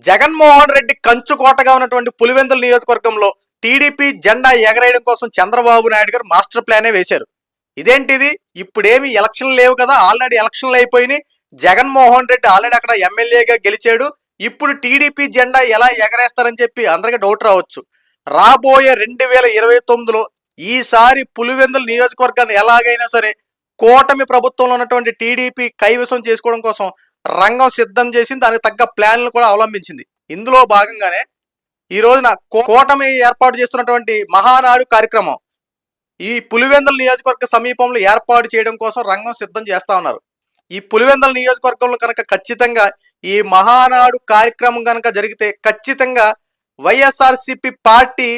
జగన్మోహన్ రెడ్డి కంచుకోటగా ఉన్నటువంటి పులివెందుల నియోజకవర్గంలో టీడీపీ జెండా ఎగరేయడం కోసం చంద్రబాబు నాయుడు గారు మాస్టర్ ప్లానే వేశారు. ఇదేంటిది? ఇప్పుడేమి ఎలక్షన్లు లేవు కదా, ఆల్రెడీ ఎలక్షన్లు అయిపోయినాయి. జగన్మోహన్ రెడ్డి ఆల్రెడీ అక్కడ ఎమ్మెల్యేగా గెలిచాడు. ఇప్పుడు టీడీపీ జెండా ఎలా ఎగరేస్తారని చెప్పి అందరికీ డౌట్ రావచ్చు. రాబోయే 2029లో ఈసారి పులివెందుల నియోజకవర్గాన్ని ఎలాగైనా సరే కూటమి ప్రభుత్వంలో ఉన్నటువంటి టీడీపీ కైవసం చేసుకోవడం కోసం రంగం సిద్ధం చేసింది. దానికి తగ్గ ప్లాన్లు కూడా అవలంబించింది. ఇందులో భాగంగానే ఈ రోజున కూటమి ఏర్పాటు చేస్తున్నటువంటి మహానాడు కార్యక్రమం ఈ పులివెందుల నియోజకవర్గ సమీపంలో ఏర్పాటు చేయడం కోసం రంగం సిద్ధం చేస్తా ఉన్నారు. ఈ పులివెందుల నియోజకవర్గంలో కనుక ఖచ్చితంగా ఈ మహానాడు కార్యక్రమం కనుక జరిగితే ఖచ్చితంగా వైఎస్ఆర్సిపి పార్టీ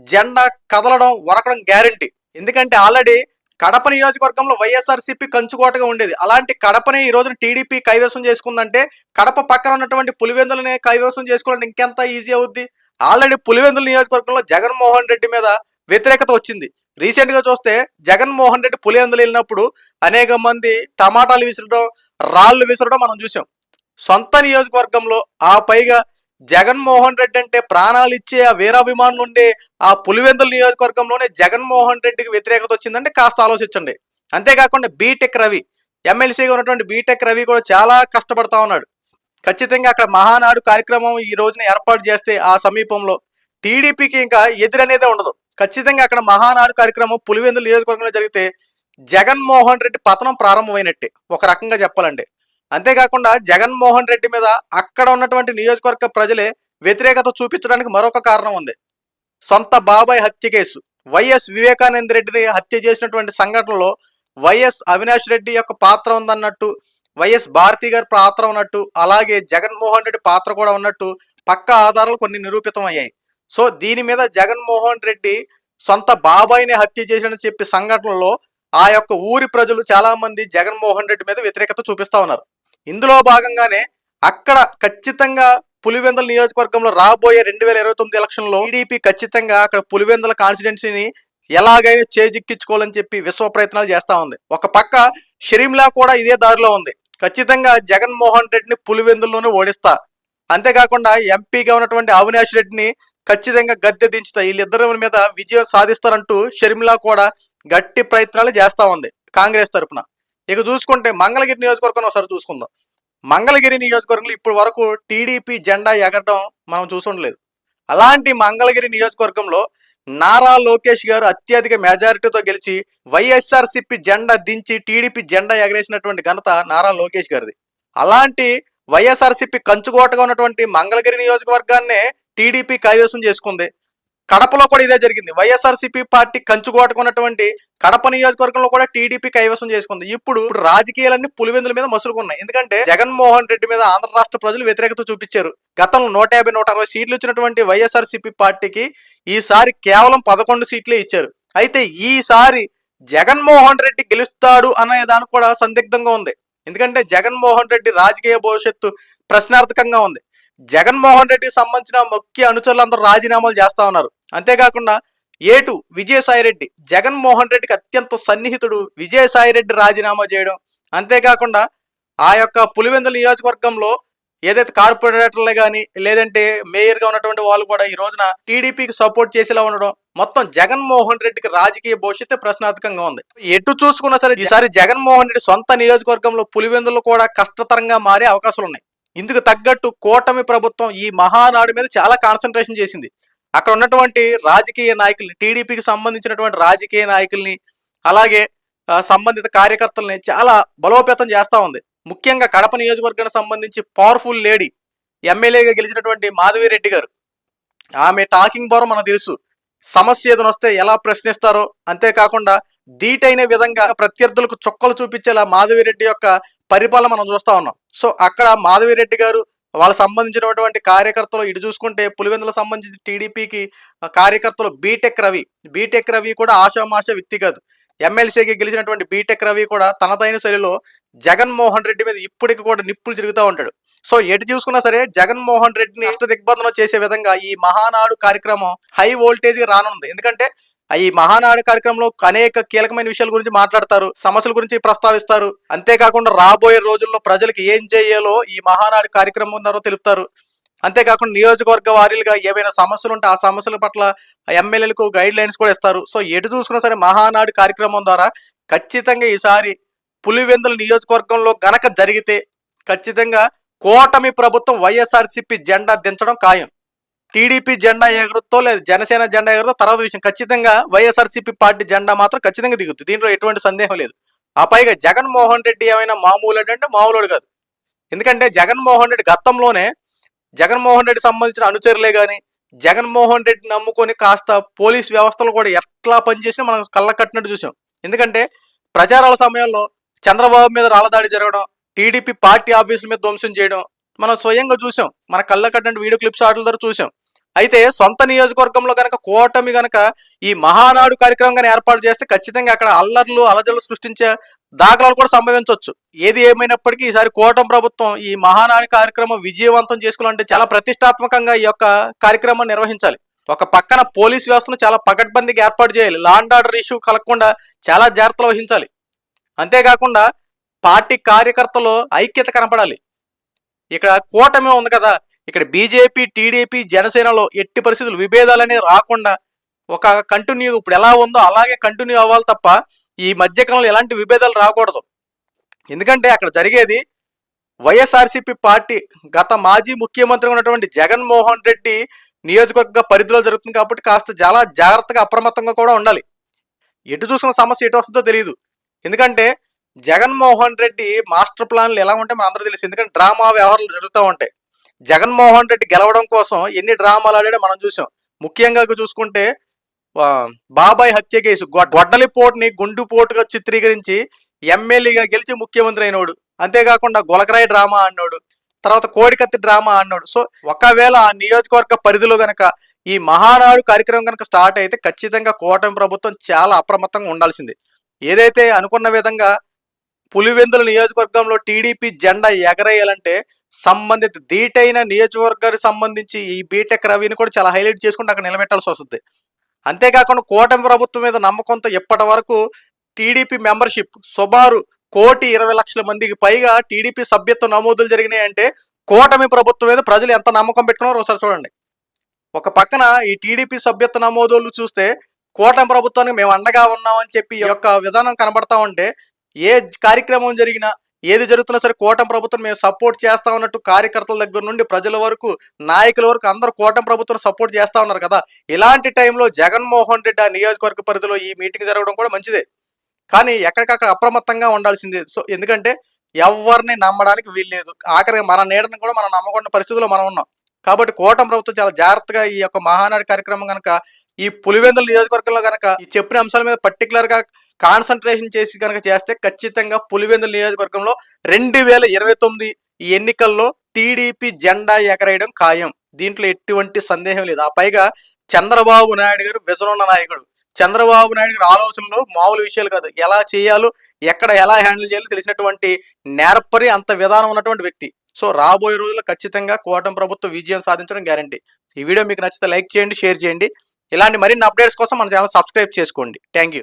జెండా కదలడం వరకడం గ్యారంటీ. ఎందుకంటే ఆల్రెడీ కడప నియోజకవర్గంలో వైఎస్ఆర్సిపి కంచుకోటగా ఉండేది. అలాంటి కడపని ఈ రోజున టీడీపీ కైవసం చేసుకుందంటే కడప పక్కన ఉన్నటువంటి పులివెందులని కైవసం చేసుకోవడం ఇంకెంత ఈజీ అవుద్ది. ఆల్రెడీ పులివెందుల నియోజకవర్గంలో జగన్మోహన్ రెడ్డి మీద వ్యతిరేకత వచ్చింది. రీసెంట్ గా చూస్తే జగన్మోహన్ రెడ్డి పులివెందులు వెళ్ళినప్పుడు అనేక మంది టమాటాలు విసరడం, రాళ్లు విసరడం మనం చూసాం. సొంత నియోజకవర్గంలో ఆ పైగా జగన్మోహన్ రెడ్డి అంటే ప్రాణాలు ఇచ్చే ఆ వీరాభిమానులు ఉండే ఆ పులివెందుల నియోజకవర్గంలోనే జగన్మోహన్ రెడ్డికి వ్యతిరేకత వచ్చిందంటే కాస్త ఆలోచించండి. అంతేకాకుండా బీటెక్ రవి, ఎమ్మెల్సీగా ఉన్నటువంటి బీటెక్ రవి కూడా చాలా కష్టపడతా ఉన్నాడు. ఖచ్చితంగా అక్కడ మహానాడు కార్యక్రమం ఈ రోజున ఏర్పాటు చేస్తే ఆ సమీపంలో టీడీపీకి ఇంకా ఎదురనేదే ఉండదు. ఖచ్చితంగా అక్కడ మహానాడు కార్యక్రమం పులివెందుల నియోజకవర్గంలో జరిగితే జగన్మోహన్ రెడ్డి పతనం ప్రారంభమైనట్టే ఒక రకంగా చెప్పాలండి. అంతేకాకుండా జగన్మోహన్ రెడ్డి మీద అక్కడ ఉన్నటువంటి నియోజకవర్గ ప్రజలే వ్యతిరేకత చూపించడానికి మరొక కారణం ఉంది. సొంత బాబాయ్ హత్య కేసు, వైఎస్ వివేకానంద రెడ్డిని హత్య చేసినటువంటి సంఘటనలో వైఎస్ అవినాష్ రెడ్డి యొక్క పాత్ర ఉందన్నట్టు, వైఎస్ భారతి గారి పాత్ర ఉన్నట్టు, అలాగే జగన్మోహన్ రెడ్డి పాత్ర కూడా ఉన్నట్టు పక్కా ఆధారాలు కొన్ని నిరూపితం అయ్యాయి. సో దీని మీద జగన్మోహన్ రెడ్డి సొంత బాబాయిని హత్య చేసిన చెప్పి సంఘటనలో ఆ యొక్క ఊరి ప్రజలు చాలా మంది జగన్మోహన్ రెడ్డి మీద వ్యతిరేకత చూపిస్తా ఉన్నారు. ఇందులో భాగంగానే అక్కడ ఖచ్చితంగా పులివెందుల నియోజకవర్గంలో రాబోయే 2029 ఎలక్షన్లో టీడీపీ ఖచ్చితంగా అక్కడ పులివెందుల కాన్స్టిట్యున్సీని ఎలాగైనా చేజిక్కించుకోవాలని చెప్పి విశ్వ ప్రయత్నాలు చేస్తా ఉంది. ఒక పక్క షరీంలా కూడా ఇదే దారిలో ఉంది. ఖచ్చితంగా జగన్మోహన్ రెడ్డిని పులివెందుల్లోనే ఓడిస్తా, అంతేకాకుండా ఎంపీగా ఉన్నటువంటి అవినాష్ రెడ్డిని ఖచ్చితంగా గద్దె దించుతా, వీళ్ళిద్దరి మీద విజయం సాధిస్తారంటూ షర్మిలా కూడా గట్టి ప్రయత్నాలు చేస్తా ఉంది కాంగ్రెస్ తరఫున. ఇక చూసుకుంటే మంగళగిరి నియోజకవర్గం ఒకసారి చూసుకుందాం. మంగళగిరి నియోజకవర్గంలో ఇప్పటి వరకు టీడీపీ జెండా ఎగరడం మనం చూసుండలేదు. అలాంటి మంగళగిరి నియోజకవర్గంలో నారా లోకేష్ గారు అత్యధిక మెజారిటీతో గెలిచి వైఎస్ఆర్సిపి జెండా దించి టీడీపీ జెండా ఎగరేసినటువంటి ఘనత నారా లోకేష్ గారిది. అలాంటి వైఎస్ఆర్సిపి కంచుకోటగా ఉన్నటువంటి మంగళగిరి నియోజకవర్గాన్నే టీడీపీ కైవసం చేసుకుంది. కడపలో కూడా ఇదే జరిగింది. వైఎస్ఆర్సిపి పార్టీ కంచుకోటగా ఉన్నటువంటి కడప నియోజకవర్గంలో కూడా టీడీపీ కైవసం చేసుకుంది. ఇప్పుడు రాజకీయాలన్నీ పులివెందుల మీద మసులుకున్నాయి. ఎందుకంటే జగన్మోహన్ రెడ్డి మీద ఆంధ్ర రాష్ట్ర ప్రజలు వ్యతిరేకత చూపించారు. గతంలో 150, 160 సీట్లు ఇచ్చినటువంటి వైఎస్ఆర్సిపి పార్టీకి ఈసారి కేవలం 11 సీట్లే ఇచ్చారు. అయితే ఈసారి జగన్మోహన్ రెడ్డి గెలుస్తాడు అనే దానికి కూడా సందిగ్ధంగా ఉంది. ఎందుకంటే జగన్మోహన్ రెడ్డి రాజకీయ భవిష్యత్తు ప్రశ్నార్థకంగా ఉంది. జగన్మోహన్ రెడ్డికి సంబంధించిన ముఖ్య అనుచరులందరూ రాజీనామాలు చేస్తా ఉన్నారు. అంతేకాకుండా ఏటు విజయసాయి రెడ్డి, జగన్మోహన్ రెడ్డికి అత్యంత సన్నిహితుడు విజయసాయి రెడ్డి రాజీనామా చేయడం, అంతేకాకుండా ఆ యొక్క పులివెందుల నియోజకవర్గంలో ఏదైతే కార్పొరేటర్లే కానీ లేదంటే మేయర్గా ఉన్నటువంటి వాళ్ళు కూడా ఈ రోజున టీడీపీకి సపోర్ట్ చేసేలా ఉండడం, మొత్తం జగన్మోహన్ రెడ్డికి రాజకీయ భవిష్యత్తు ప్రశ్నార్థకంగా ఉంది. ఎటు చూసుకున్నా సరే ఈసారి జగన్మోహన్ రెడ్డి సొంత నియోజకవర్గంలో పులివెందులు కూడా కష్టతరంగా మారే అవకాశాలు ఉన్నాయి. ఇందుకు తగ్గట్టు కూటమి ప్రభుత్వం ఈ మహానాడు మీద చాలా కాన్సన్ట్రేషన్ చేసింది. అక్కడ ఉన్నటువంటి రాజకీయ నాయకుల్ని, టీడీపీకి సంబంధించినటువంటి రాజకీయ నాయకుల్ని, అలాగే సంబంధిత కార్యకర్తల్ని చాలా బలోపేతం చేస్తూ ఉంది. ముఖ్యంగా కడప నియోజకవర్గానికి సంబంధించి పవర్ఫుల్ లేడీ ఎమ్మెల్యేగా గెలిచినటువంటి మాధవిరెడ్డి గారు, ఆమె టాకింగ్ పవర్ మనకు తెలుసు. సమస్య ఏదైనా వస్తే ఎలా ప్రశ్నిస్తారో, అంతేకాకుండా ధీటైన విధంగా ప్రత్యర్థులకు చుక్కలు చూపించేలా మాధవిరెడ్డి యొక్క పరిపాలన మనం చూస్తా ఉన్నాం. సో అక్కడ మాధవిరెడ్డి గారు వాళ్ళకి సంబంధించినటువంటి కార్యకర్తలు, ఇటు చూసుకుంటే పులివెందులకు సంబంధించి టీడీపీకి కార్యకర్తలు బీటెక్ రవి కూడా ఆషామాష వ్యక్తి కాదు. ఎమ్మెల్సీకి గెలిచినటువంటి బీటెక్ రవి కూడా తనదైన శైలిలో జగన్మోహన్ రెడ్డి మీద ఇప్పటికి కూడా నిప్పులు తిరుగుతూ ఉంటాడు. సో ఎటు చూసుకున్నా సరే జగన్మోహన్ రెడ్డిని ఇష్ట దిగ్బంధనం చేసే విధంగా ఈ మహానాడు కార్యక్రమం హై వోల్టేజ్ రానుంది. ఎందుకంటే ఈ మహానాడు కార్యక్రమంలో అనేక కీలకమైన విషయాల గురించి మాట్లాడతారు, సమస్యల గురించి ప్రస్తావిస్తారు. అంతేకాకుండా రాబోయే రోజుల్లో ప్రజలకు ఏం చేయాలో ఈ మహానాడు కార్యక్రమం ద్వారా తెలుపుతారు. అంతేకాకుండా నియోజకవర్గ వారీలుగా ఏవైనా సమస్యలు ఉంటే ఆ సమస్యల పట్ల ఎమ్మెల్యేలకు గైడ్ లైన్స్ కూడా ఇస్తారు. సో ఎటు చూసుకున్నా సరే మహానాడు కార్యక్రమం ద్వారా ఖచ్చితంగా ఈసారి పులివెందుల నియోజకవర్గంలో గనక జరిగితే ఖచ్చితంగా కూటమి ప్రభుత్వం వైఎస్ఆర్సీపీ జెండా దించడం ఖాయం. టీడీపీ జెండా ఎగురుతో లేదా జనసేన జెండా ఎగురుతో తర్వాత విషయం, ఖచ్చితంగా వైఎస్ఆర్సీపీ పార్టీ జెండా మాత్రం ఖచ్చితంగా దిగుద్ది. దీంట్లో ఎటువంటి సందేహం లేదు. ఆ పైగా జగన్మోహన్ రెడ్డి ఏమైనా మామూలు అంటే మామూలుడు కాదు. ఎందుకంటే జగన్మోహన్ రెడ్డి గతంలోనే జగన్మోహన్ రెడ్డి సంబంధించిన అనుచరులే కానీ జగన్మోహన్ రెడ్డి నమ్ముకొని కాస్త పోలీస్ వ్యవస్థలు కూడా ఎట్లా పనిచేసినా మనం కళ్ళ కట్టినట్టు చూసాం. ఎందుకంటే ప్రచారాల సమయంలో చంద్రబాబు మీద రాళ్ళదాడి జరగడం, టీడీపీ పార్టీ ఆఫీసుల మీద ధ్వంసం చేయడం మనం స్వయంగా చూసాం. మన కళ్ళ కట్టినట్టు వీడియో క్లిప్స్ ఆటల ద్వారా చూసాం. అయితే సొంత నియోజకవర్గంలో కనుక కూటమి కనుక ఈ మహానాడు కార్యక్రమం కానీ ఏర్పాటు చేస్తే ఖచ్చితంగా అక్కడ అల్లర్లు అలజడులు సృష్టించే దాఖలాలు కూడా సంభవించవచ్చు. ఏది ఏమైనప్పటికీ ఈసారి కూటమి ప్రభుత్వం ఈ మహానాడు కార్యక్రమం విజయవంతం చేసుకోవాలంటే చాలా ప్రతిష్టాత్మకంగా ఈ యొక్క కార్యక్రమం నిర్వహించాలి. ఒక పక్కన పోలీస్ వ్యవస్థను చాలా పకడ్బందీగా ఏర్పాటు చేయాలి. లా అండ్ ఆర్డర్ ఇష్యూ కలగకుండా చాలా జాగ్రత్తలు వహించాలి. అంతేకాకుండా పార్టీ కార్యకర్తలు ఐక్యత కనపడాలి. ఇక్కడ కూటమి ఉంది కదా, ఇక్కడ బీజేపీ టీడీపీ జనసేనలో ఎట్టి పరిస్థితులు విభేదాలనే రాకుండా ఒక కంటిన్యూ ఇప్పుడు ఎలా ఉందో అలాగే కంటిన్యూ అవ్వాలి తప్ప ఈ మధ్యకాలంలో ఎలాంటి విభేదాలు రాకూడదు. ఎందుకంటే అక్కడ జరిగేది వైఎస్ఆర్సీపీ పార్టీ గత మాజీ ముఖ్యమంత్రి ఉన్నటువంటి జగన్మోహన్ రెడ్డి నియోజకవర్గ పరిధిలో జరుగుతుంది కాబట్టి కాస్త చాలా జాగ్రత్తగా అప్రమత్తంగా కూడా ఉండాలి. ఎటు చూసిన సమస్య ఎటు వస్తుందో తెలియదు. ఎందుకంటే జగన్మోహన్ రెడ్డి మాస్టర్ ప్లాన్లు ఎలా ఉంటాయి మన అందరూ తెలుసు. ఎందుకంటే డ్రామా వ్యవహారాలు జరుగుతూ ఉంటాయి. జగన్మోహన్ రెడ్డి గెలవడం కోసం ఎన్ని డ్రామాలు ఆడాడో మనం చూసాం. ముఖ్యంగా చూసుకుంటే బాబాయ్ హత్య కేసు, గొడ్డలిపోటుని గుండుపోటుగా చిత్రీకరించి ఎమ్మెల్యేగా గెలిచి ముఖ్యమంత్రి అయినోడు. అంతేకాకుండా గొలకరాయి డ్రామా అన్నాడు, తర్వాత కోడికత్తి డ్రామా అన్నాడు. సో ఒకవేళ ఆ నియోజకవర్గ పరిధిలో గనక ఈ మహానాడు కార్యక్రమం కనుక స్టార్ట్ అయితే ఖచ్చితంగా కూటమి ప్రభుత్వం చాలా అప్రమత్తంగా ఉండాల్సింది. ఏదైతే అనుకున్న విధంగా పులివెందుల నియోజకవర్గంలో టీడీపీ జెండా ఎగరేయాలంటే సంబంధిత ధీటైన నియోజకవర్గానికి సంబంధించి ఈ బీటెక్ రవిని కూడా చాలా హైలైట్ చేసుకుంటూ అక్కడ నిలబెట్టాల్సి వస్తుంది. అంతేకాకుండా కూటమి ప్రభుత్వం మీద నమ్మకంతో ఇప్పటి వరకు టీడీపీ మెంబర్షిప్ సుమారు 1,20,00,000 మందికి పైగా టీడీపీ సభ్యత్వ నమోదులు జరిగినాయి. అంటే కూటమి ప్రభుత్వం మీద ప్రజలు ఎంత నమ్మకం పెట్టుకున్నారో ఒకసారి చూడండి. ఒక పక్కన ఈ టీడీపీ సభ్యత్వ నమోదులు చూస్తే కూటమి ప్రభుత్వానికి మేము అండగా ఉన్నామని చెప్పి ఈ యొక్క విధానం కనబడతా ఉంటే ఏ కార్యక్రమం జరిగినా ఏది జరుగుతున్నా సరే కూటమి ప్రభుత్వం మేము సపోర్ట్ చేస్తా ఉన్నట్టు కార్యకర్తల దగ్గర నుండి ప్రజల వరకు నాయకుల వరకు అందరూ కూటమి ప్రభుత్వం సపోర్ట్ చేస్తా ఉన్నారు కదా. ఇలాంటి టైంలో జగన్మోహన్ రెడ్డి ఆ నియోజకవర్గ పరిధిలో ఈ మీటింగ్ జరగడం కూడా మంచిదే, కానీ ఎక్కడికక్కడ అప్రమత్తంగా ఉండాల్సిందే. సో ఎందుకంటే ఎవరిని నమ్మడానికి వీల్లేదు. ఆఖరికి మన నీడని కూడా మనం నమ్మకుండా పరిస్థితుల్లో మనం ఉన్నాం. కాబట్టి కూటమి ప్రభుత్వం చాలా జాగ్రత్తగా ఈ యొక్క మహానాడు కార్యక్రమం కనుక ఈ పులివెందుల నియోజకవర్గంలో కనుక ఈ చెప్పిన అంశాల మీద పర్టికులర్ గా కాన్సన్ట్రేషన్ చేసి కనుక చేస్తే ఖచ్చితంగా పులివెందుల నియోజకవర్గంలో 2029 ఈ ఎన్నికల్లో టీడీపీ జెండా ఎగరేయడం ఖాయం. దీంట్లో ఎటువంటి సందేహం లేదు. ఆ పైగా చంద్రబాబు నాయుడు గారు విజన్ ఉన్న నాయకుడు. చంద్రబాబు నాయుడు గారి ఆలోచనలు మామూలు విషయాలు కాదు. ఎలా చేయాలో ఎక్కడ ఎలా హ్యాండిల్ చేయాలో తెలిసినటువంటి నేర్పరి అంత విధానం ఉన్నటువంటి వ్యక్తి. సో రాబోయే రోజుల్లో ఖచ్చితంగా కూటమి ప్రభుత్వం విజయం సాధించడం గ్యారంటీ. ఈ వీడియో మీకు నచ్చితే లైక్ చేయండి, షేర్ చేయండి. ఇలాంటి మరిన్ని అప్డేట్స్ కోసం మన ఛానల్ సబ్స్క్రైబ్ చేసుకోండి. Thank you.